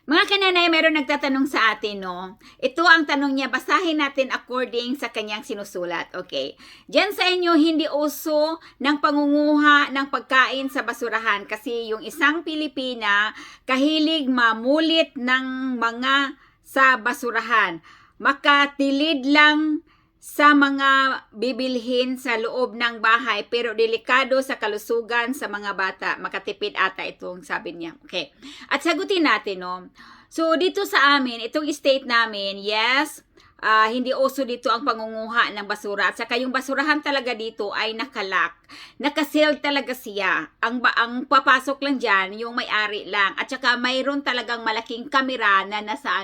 Mga kananay, meron nagtatanong sa atin, no? Ito ang tanong niya, basahin natin according sa kanyang sinusulat, okay? Diyan sa inyo, hindi uso ng pangunguha ng pagkain sa basurahan kasi yung isang Pilipina kahilig mamulit ng mga sa basurahan. Makatilid lang sa mga bibilhin sa loob ng bahay pero delikado sa kalusugan sa mga bata. Makatipid ata itong sabi niya. Okay. At sagutin natin, no? So, dito sa amin, itong state namin, yes, hindi uso dito ang pangunguha ng basura. At saka yung basurahan talaga dito ay nakalak. Nakaseal talaga siya. Ang papasok lang dyan, yung may-ari lang. At saka mayroon talagang malaking kamera na nasa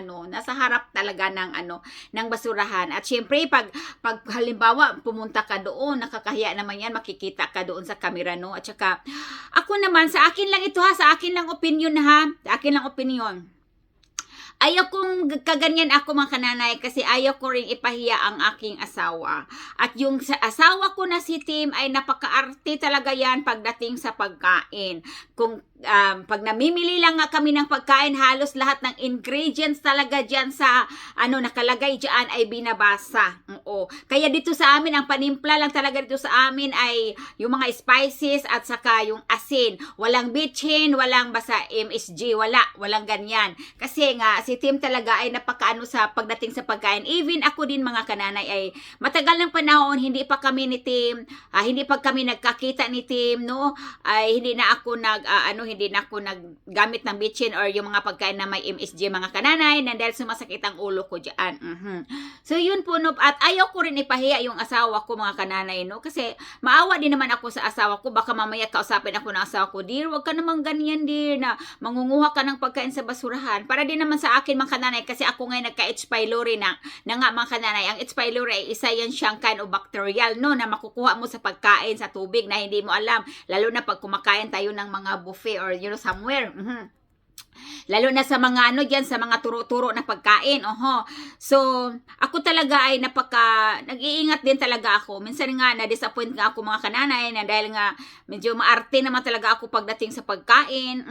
harap talaga ng basurahan. At syempre, pag halimbawa, pumunta ka doon, nakakahiya naman yan, makikita ka doon sa kamera, no? At saka, ako naman, sa akin lang ito ha, sa akin lang opinion ha, sa akin lang opinion. Ayaw kong kaganyan ako mga kananay kasi ayaw ko rin ipahiya ang aking asawa. At yung asawa ko na si Tim ay napakaarte talaga yan pagdating sa pagkain. Kung pag namimili lang nga kami ng pagkain, halos lahat ng ingredients talaga dyan sa nakalagay dyan ay binabasa. Oo. Kaya dito sa amin, ang panimpla lang talaga dito sa amin ay yung mga spices at saka yung asin. Walang bitchin, walang basta MSG, walang ganyan. Kasi nga, si Tim talaga ay napakaano sa pagdating sa pagkain. Even ako din mga kananay ay matagal ng panahon, hindi pa kami ni Tim, hindi pa kami nagkakita ni Tim, no? Ay hindi na ako hindi na ako naggamit ng bitchin or yung mga pagkain na may MSG mga kananay na dahil sumasakit ang ulo ko dyan. So yun po, no? At ayaw ko rin ipahiya yung asawa ko mga kananay, no? Kasi maawa din naman ako sa asawa ko. Baka mamaya kausapin ako ng asawa ko, dear, wag ka naman ganyan, dear, na mangunguha ka ng pagkain sa basurahan. Para din naman sa akin mga kananay, kasi ako ngayon nagka-H. pylori na nga mga kananay. Ang H. pylori ay isa yan siyang kind of bacterial, no? Na makukuha mo sa pagkain, sa tubig na hindi mo alam. Lalo na pag kumakain tayo ng mga buffet or somewhere. Lalo na sa mga dyan, sa mga turo-turo na pagkain. So, ako talaga ay nag-iingat din talaga ako. Minsan nga, na-disappoint nga ako mga kananay na dahil nga medyo maarte naman talaga ako pagdating sa pagkain.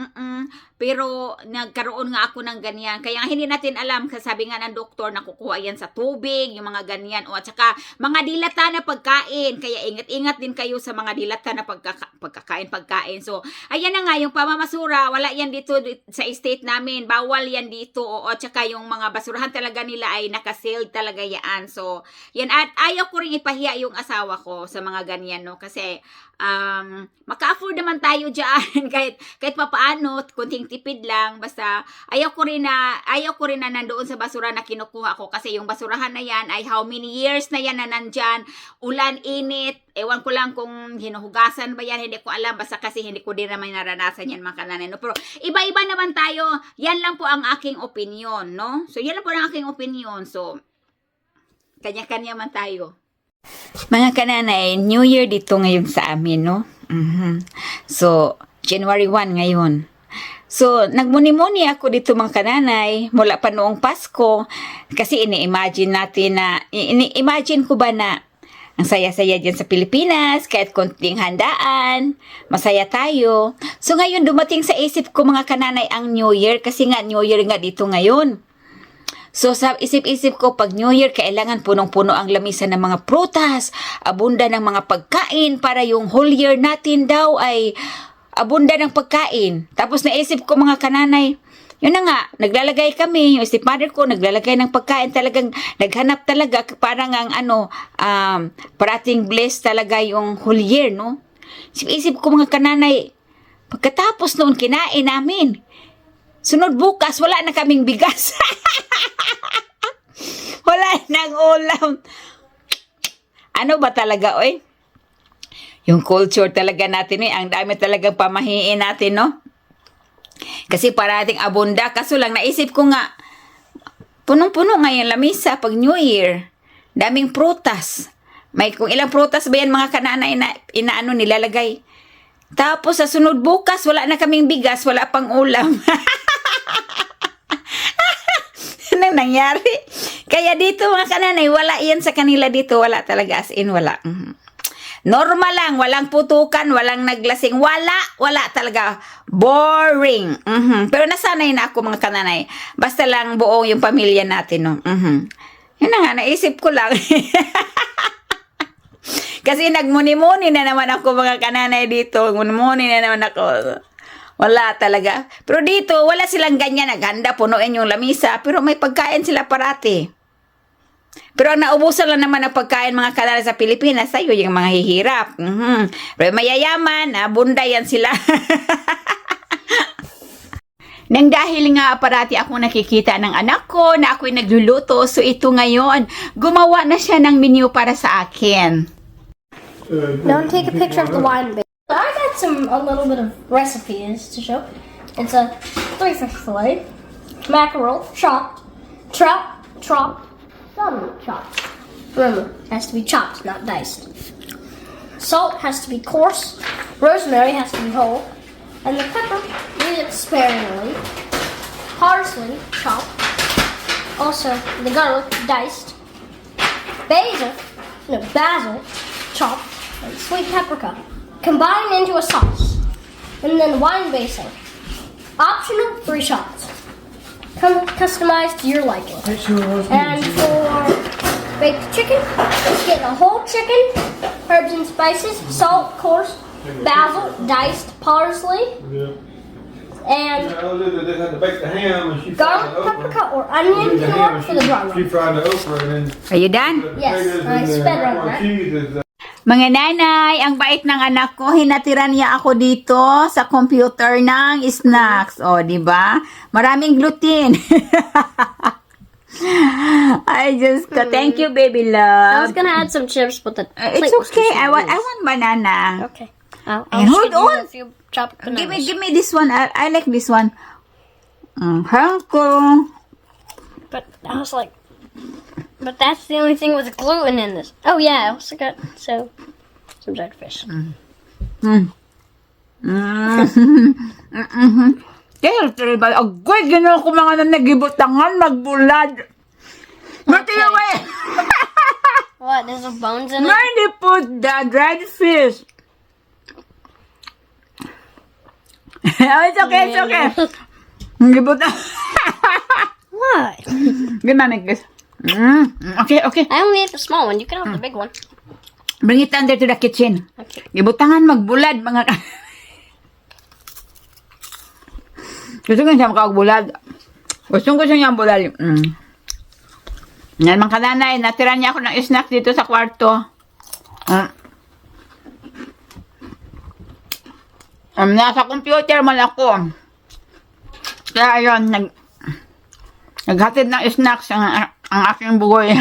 Pero nagkaroon nga ako ng ganyan. Kaya hindi natin alam, kasi sabi nga ng doktor, nakukuha yan sa tubig, yung mga ganyan. At saka, mga dilata na pagkain. Kaya ingat-ingat din kayo sa mga dilata na pagkain. So, ayan na nga, yung pamamasura, wala yan dito sa state namin, bawal yan dito. At saka yung mga basurahan talaga nila ay nakasealed talaga yan. So, yan. At ayaw ko rin ipahiya yung asawa ko sa mga ganyan, no? Kasi, maka-afford naman tayo dyan kahit papaano, kunting tipid lang. Basta, ayaw ko rin na nandoon sa basura na kinukuha ko. Kasi yung basurahan na yan ay how many years na yan na nandyan. Ulan, init. Ewan ko lang kung hinuhugasan ba yan, hindi ko alam. Basta kasi hindi ko din naman naranasan yan mga kananay, no? Pero iba-iba naman tayo. Yan lang po ang aking opinion, no? So, yan lang po ang aking opinion. So, kanya-kanya man tayo. Mga kananay, New Year dito ngayon sa amin, no? So, January 1 ngayon. So, nagmuni-muni ako dito mga kananay mula pa noong Pasko kasi ini-imagine ko ba na ang saya-saya dyan sa Pilipinas, kahit konting handaan, masaya tayo. So ngayon dumating sa isip ko mga kananay ang New Year kasi nga New Year nga dito ngayon. So sa isip-isip ko pag New Year kailangan punong-puno ang lamisan ng mga prutas, abunda ng mga pagkain para yung whole year natin daw ay abunda ng pagkain. Tapos naisip ko mga kananay, yun na nga, naglalagay kami, yung stepmother ko, naglalagay ng pagkain talagang, naghanap talaga, parang parating blessed talaga yung whole year, no? Isip ko mga kananay, pagkatapos noon, kinain namin. Sunod bukas, wala na kaming bigas. Wala nang ulam. Ano ba talaga, oy? Yung culture talaga natin, ang dami talagang pamahiin natin, no? Kasi parating abunda. Kaso lang naisip ko nga, punong-puno ngayon lamisa pag New Year. Daming prutas. May kung ilang prutas ba yan mga kananay na nilalagay. Tapos sa sunod bukas, wala na kaming bigas, wala pang ulam. Anong nangyari? Kaya dito mga kananay, wala yan sa kanila dito. Wala talaga as in, wala. Normal lang, walang putukan, walang naglasing, wala talaga. Boring. Pero nasanay na ako mga kananay. Basta lang buong yung pamilya natin, no. Yun na nga, naisip ko lang. Kasi nagmuni-muni na naman ako mga kananay dito. Muni-muni na naman ako. Wala talaga. Pero dito, wala silang ganyan. Naghanda, punuin yung lamisa. Pero may pagkain sila parati. Pero ang naubusan lang naman ng pagkain mga kananay sa Pilipinas, sa'yo yung mga hihirap. Pero mayayaman, bunday yan sila. Nang dahil nga parati ako nakikita ng anak ko na ako'y nagluluto, so ito ngayon, gumawa na siya ng menu para sa akin. Don't take a picture of the wine base. I got a little bit of recipes to show. It's a 3-fish fillet, mackerel, chopped, trout, chopped, salmon, chopped. Remember, it has to be chopped, not diced. Salt has to be coarse, rosemary has to be whole, and the pepper, use it sparingly. Parsley, chopped. Also, the garlic, diced. Basil, chopped. And sweet paprika. Combine into a sauce. And then wine basing. Optional, 3 shots. Customized to your liking. And for baked chicken, just get a whole chicken, herbs and spices, salt, coarse, basil, diced parsley, and They had to bake the ham and she fried garlic, the okra. paprika, or onion can work for the dry She rub. fried the okra and then Are you done? the Yes, potatoes I and the sped run macaroni that. and cheese is Mga nanay, ang bait ng anak ko, hinatiran niya ako dito sa computer ng snacks. O, di ba? Maraming gluten. I just, thank you, baby I was love. gonna add some chips, but the It's plate was too okay. I small. want banana. Okay. I'll And hold feed you on. a few chopped bananas. Give me this one. I like this one. Hello. But I was like, but that's the only thing with gluten in this. Oh yeah, I also got some dried fish. Kaya tribal. Agoy, ginawa ko mga nagibutangan, magbulad. Matiyaw eh. What? There's some bones in it. Where they put the dried fish? Oh, it's okay, it's okay. Gibutang. What? Give me this. Okay, okay. I only ate the small one. You can have the big one. Bring it under to the kitchen. Okay. Gibutangan, magbulad, mga Gusto ko siya makagbulad. Gusto ko siya bulad. Yan, mga kananay, natira niya ako ng snack dito sa kwarto. Nasa computer man ako. Kaya ayun, naghatid ng snacks ang aking bugoy.